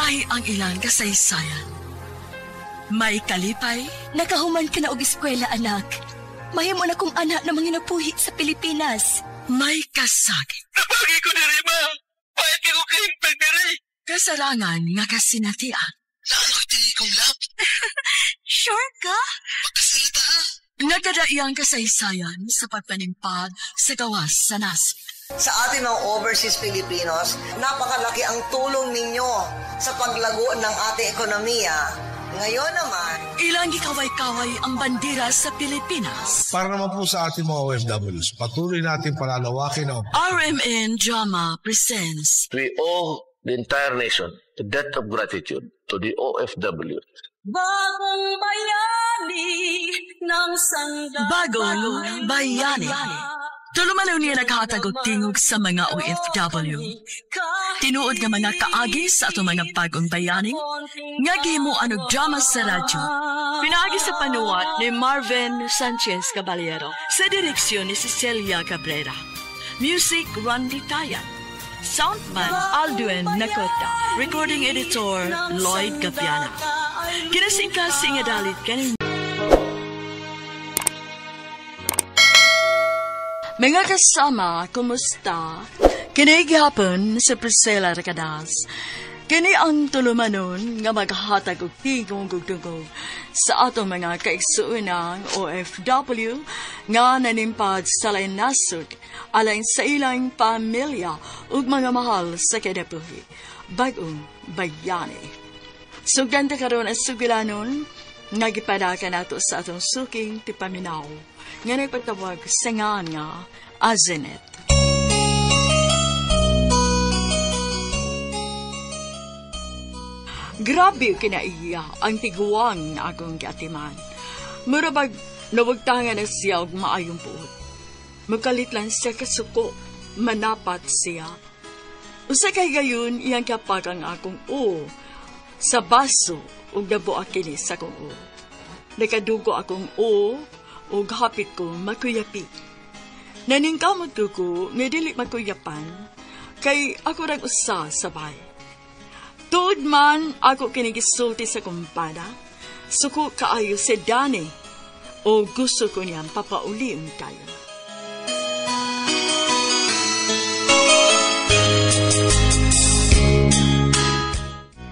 Lahi ang ilang kasaysayan. May kalipay. Nakahuman ka na og eskwela, anak. Mahimo na kong anak na manginabuhi sa Pilipinas. May kasakit. Napagi ko diri, ma. Bakit ko kaimpag diri? Kasarangan nga kasinatian. Lalo'y tingin kong lap. Sure ka? Pagkasalita, ha? Nagkadaiyang kasaysayan sa pagpanimpag sa gawas sa nasib. Sa ating mga overseas Filipinos, napakalaki ang tulong ninyo sa paglago ng ating ekonomiya. Ngayon naman, Ilang gikaway-kaway ang bandera sa Pilipinas. Para naman po sa ating mga OFWs, patuloy natin palalawakin ang RMN Drama presents We owe the entire nation a debt of gratitude to the OFW. Bagong bayani ng Bagong Bayani. Tulumanaw niya naghatagog tingog sa mga OFW. Tinuod nga mga kaagi sa ato mga bagong bayani, nga gihimuan og drama sa radyo. Pinaagi sa panuwat ni Marvin Sanchez Caballero, sa direksyon ni Cecilia Cabrera. Music, Randy Tayan. Soundman, Alduen Nakota. Recording editor, Lloyd Gapiana. Kinasing-kasing nga dalit kanin. Mga kasama, kumusta? Kini gihapon sa Priscilla Rakadas. Kini ang tulumanon nga maghatag og tigong gugdugog sa atong mga kaigsuunang OFW nga nanimpad sa lain nasod alain sa ilang pamilya ug mga mahal sa kinabuhi. Bagong Bayani. Sugdan ta karon ang sugilanon nga gipadaka nato sa atong suking tipaminaw nga nagpatawag sa nga Azenet. Grabe kinaiya ang tiguang na akong kiatiman. Murabag nawagtangan na siya og maayong buot. Magkalit lang siya kasuko, manapat siya. Usa kay gayon iyang kapag ang akong sa baso ug nabuak kini sa akong Nakadugo akong ug hapit ko makuyapi. Naningkamot ko nga dili makuyapan kay ako nag-usa sabay. Tuod man ako kinigisulti sa kumpana, suko kaayo si Dani o gusto ko niyang papauliin kayo.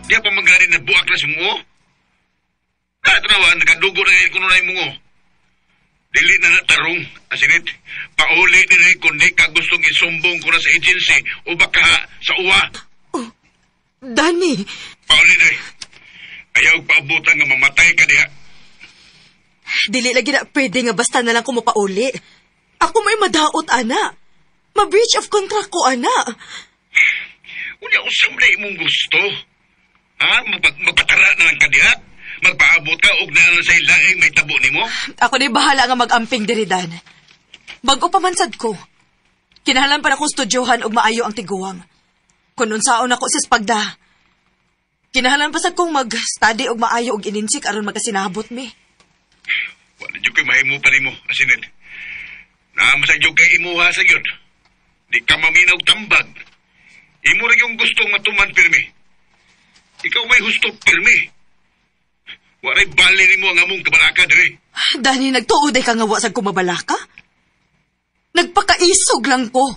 Di pa magaling na buwak na sumo? Kahit naman, nakadugo na ngayon kuno na yung mungo. Dili na natarong, asinit. Pauli din rin kung di ka gustong isumbong ko na sa agency o baka sa uwa. Oh, Dani! Pauli na rin. Ayaw paabutan nga mamatay ka diha. Dili lagi na pwede nga basta na lang ko mapauli. Ako may madaot, ana. Ma-breach of contract ko, ana. Uli ako samlay mong gusto. Ha? Magpatara na lang ka diha. Magpaabot ka og na lang sa ilaing may tabo ni mo. Ako di bahala nga mag-amping diri, Dan. Bago pamansad ko. Kinahanglan pa na kong studyohan og maayo ang tiguang. Kung unsaon ako sa espagda. Kinahanglan pa sad kong mag-study og maayo og ininsik aron magasinabot mi. Wala dyan kay mahimo pa ni mo, asinit. Naamasag dyan kay imuha sa yun. Di ka maminaw tambag. Imo rin yung gustong matuman pirmi. Ikaw may hustog pirmi. Waray bali ni mo ang among kabalaka, dire. Dani, nagtuoday ka nga wasag ko mabalaka? Nagpakaisog lang ko.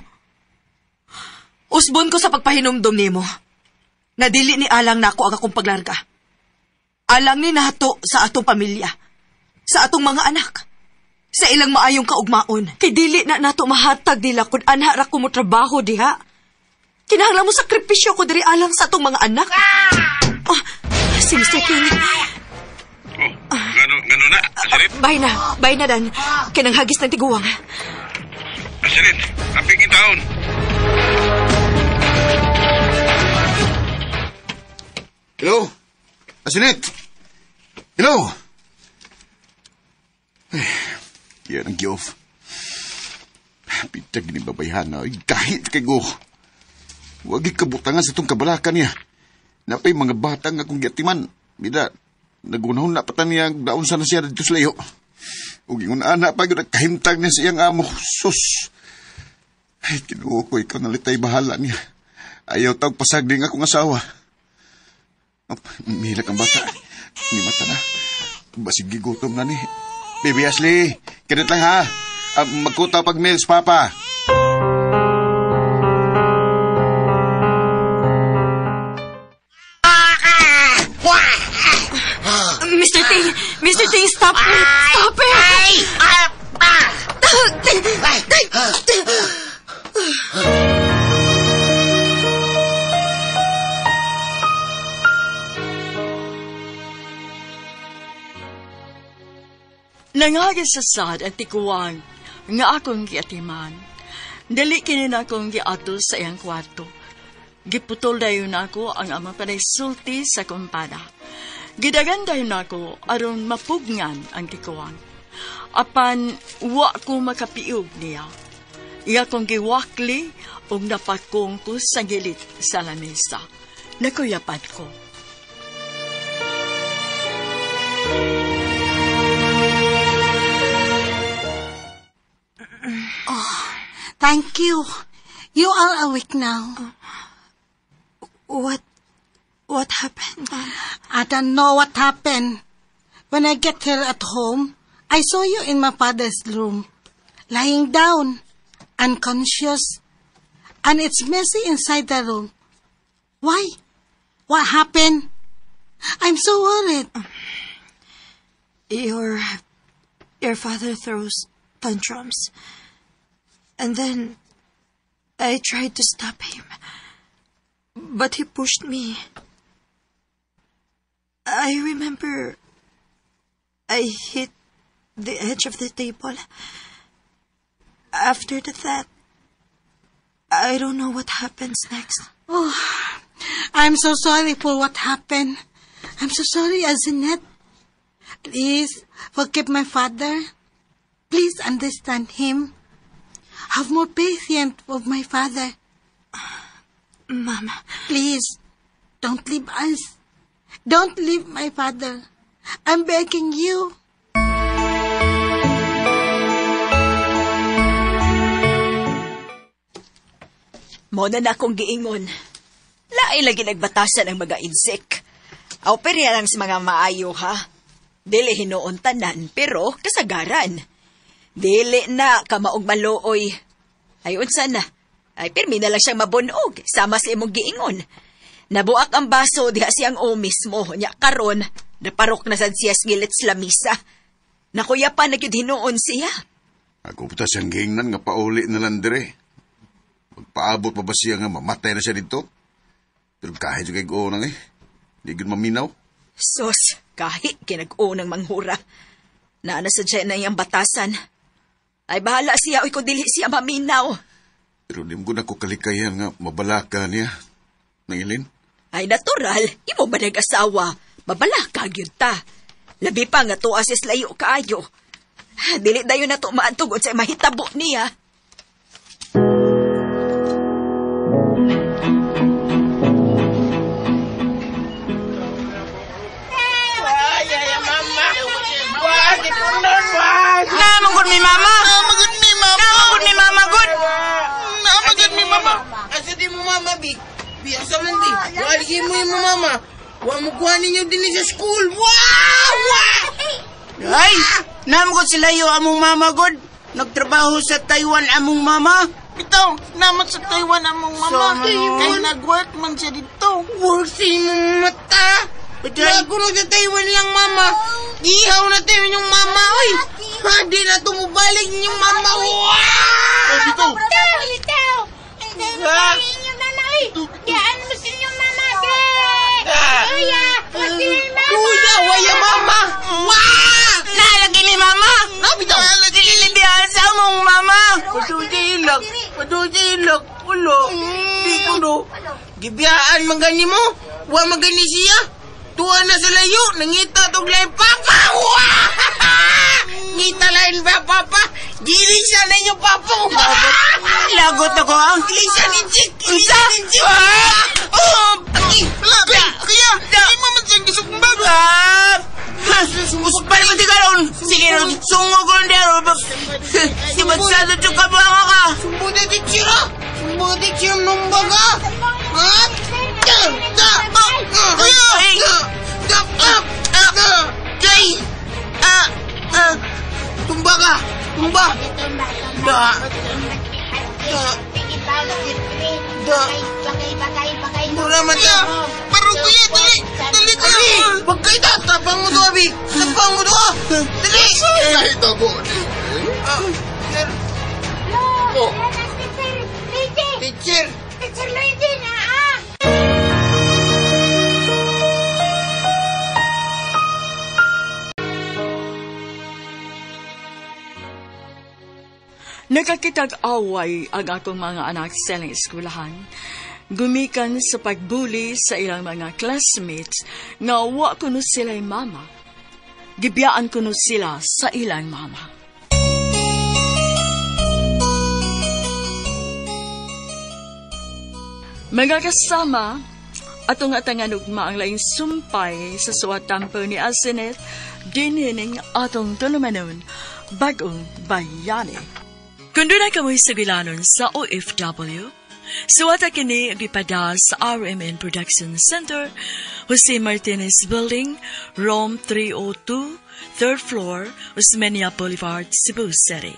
Usbon ko sa pagpahinumdum ni mo. Nadili ni alang na ako ang akong paglarga. Alang ni nato sa atong pamilya. Sa atong mga anak. Sa ilang maayong kaugmaon. Kay dili na nato mahatag nila kung anhara ko mo trabaho diha. Kinahanglan mo sakripisyo ko diri alang sa atong mga anak. Sinisekin. Ngano na, Asarit? Bay na, Dan. Kinang hagis ng tiguang. Asarit, kapingin taon. Hello? Asarit? Hello? Yan ang giyof. Pitag ni babayhan na. Kahit kay go. Huwag ikabutangan sa itong kabalakan niya. Napay mga batang akong giatiman. Bida, nagunahon na patan niya daon sa na siya dito sa layo. Ug ingon ana pa gyud kahimtang niya siyang amo. Sus. Ay Ginoo ko ikaw nalitay bahala niya. Ayaw tawag pasagding akong asawa. Milak ang bata. Ni mata na. Basig gigutom na ni. Baby Ashley, ganit lang ha. Magkuta pag meals, Papa. Mr. T, stop it! Stop it! Nangagisasad ang tikuwang nga akong giatiman. Dali kinin akong giato sa iyang kwarto. Giputol dayon ako ang amang panaysulti sa kumpada. Gidagan dayon ako aron mapugngan ang tikuwang. Apan wa ko makapiog niya. Iya kong giwakli o napakong ko sa gilid sa lamesa. Nakuyapan ko. Thank you. You are awake now. What happened? I don't know what happened. When I get here at home, I saw you in my father's room, lying down, unconscious, and it's messy inside the room. Why? What happened? I'm so worried. Your father throws tantrums. And then I tried to stop him, but he pushed me. I remember I hit the edge of the table. After that, I don't know what happens next. Oh, I'm so sorry for what happened. I'm so sorry, Azinet. Please forgive my father. Please understand him. Have more patience with my father. Mama. Please, don't leave us. Don't leave my father. I'm begging you. Muna na akong giingon. Lain lagi nagbatasan ang mga insek. Aupirya lang sa mga maayo, ha? Dili hinoon tanan, pero kasagaran. Dili na kamaog maluoy. Ay, unsa na. Ay, pirmi na lang siyang mabunog. Sama sa imong giingon. Nabuak ang baso diha siyang o mismo. Nya karon, naparok na sad siya gilit sa lamisa. Nakuya pa na yun hinoon siya. Ako puta siyang giingnan nga pauli na lang dire. Magpaabot pa ba siya nga mamatay na siya dito? Pero kahit yung kag-o nang di yun maminaw. Sos, kahit kinag-o ng manghura. Naana sa dyan na iyang batasan. Ay bahala siya, oy ko dili siya maminaw. Pero di mo na ko kalikayan nga mabalaka niya. Nangilin? Ay natural, imo ba nag-asawa? Mabalaka yun ta. Labi pa nga to asis layo kaayo. Dili dayo na to maantugod sa mahitabo niya. Namagod mi mama. Namagod mi mama. Namagod mi mama good. Namagod mi mama. Asa di mo mama bi? Biasa man di. Walgi mo yung mama. Wa mo kuha ninyo din sa school. Wow! Ay, namagod sila yung among mama good. Nagtrabaho sa Taiwan among mama. Bitaw, namat sa Taiwan among mama. Kaya nag-work man siya dito. Work sa imong mata. Nagkulog sa Taiwan lang mama. Ihaw na tayo yung mama. Oy, di na tumubalik yung mama. Wow! Bitaw! Hindi mo kainin yung mama. Oy, diyan mo sin yung mama. Kuya, Kuya, waya mama. Wow! Nalagi ni mama. Bitaw, nililibihan sa mong mama. Padujilak. Ulo. Di ko do. Gibiyaan magani mo. Wa magani siya. Tuwa na sa layo, nangita tog lain papa. Ngita lain ba papa? Gilisa na yung papa. Lagot ako ang gilisa ni Jik. Gilisa ni Jik. Kaya, di mo man siyang gisumbag. Usok pa naman di karoon. Sige ron, sungo ko rin dero. Sibatsado yung kabanga ka. Sumbuti titsira. Sumbuti titsira nung baga. Tumba ka! Tumba! Mura mata! Parang kuya, dali! Dali ka! Huwag kayo tapang mo doon, Abi! Tapang mo doon! Dali! Kahit ako. Sir! Hello! Teacher! Teacher Luigi na Nakakitag-away ang akong mga anak sa ilang eskwelahan. Gumikan sa pagbuli sa ilang mga classmates nga wa kuno sila'y mama. Gibiyaan kuno sila sa ilang mama. Mga kasama, atong atanganugma ang laing sumpay sa suwatampo ni Asinet, dinining atong tulumanon, bagong bayani. Kung doon na kamoy sa bilanon sa OFW, suwata kini gipada sa RMN Production Center, Jose Martinez Building, Rome 302, 3rd floor, Osmeña Boulevard, Cebu City.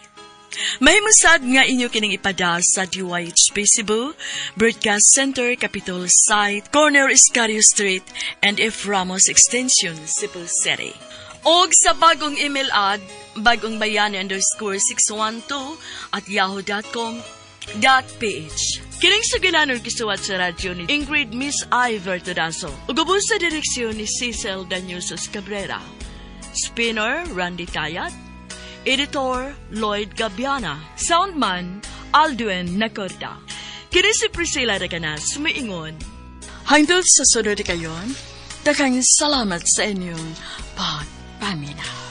Mahimusad nga inyo kining ipada sa DYHP Cebu, Broadcast Center, Capitol Site, Corner Iscario Street, and F. Ramos Extension, Cebu City. Og sa bagong email ad, bagongbayani_612@yahoo.com.ph. Kining sa ginanon kisuwat sa radyo ni Ingrid Miss I. Vertodaso. Ugubos sa direksyon ni Cecil Daniusos Cabrera. Spinner, Randy Tayat. Editor, Lloyd Gabiana. Soundman, Alduen Nacorda. Kini si Priscilla Raganas, sumiingon. Hangtod sa sunod kayon, takang salamat sa inyong pagpamina.